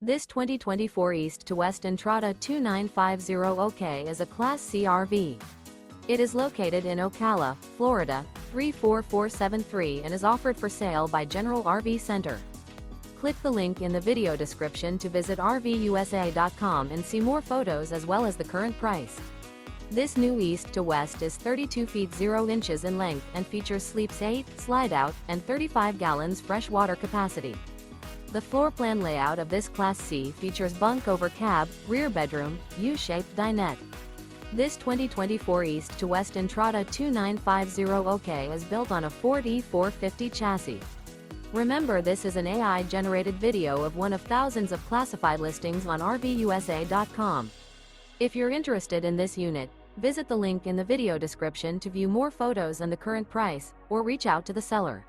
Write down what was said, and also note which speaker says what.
Speaker 1: This 2024 East to West Entrada 2950 OK is a Class C RV. It is located in Ocala, Florida, 34473 and is offered for sale by General RV Center. Click the link in the video description to visit RVUSA.com and see more photos as well as the current price. This new East to West is 32 feet 0 inches in length and features sleeps 8, Slideout, and 35 gallons fresh water capacity. The floor plan layout of this Class C features bunk over cab, rear bedroom, U-shaped dinette. This 2024 East to West Entrada 2950 OK is built on a Ford E450 chassis. Remember, this is an AI-generated video of one of thousands of classified listings on RVUSA.com. If you're interested in this unit, visit the link in the video description to view more photos and the current price, or reach out to the seller.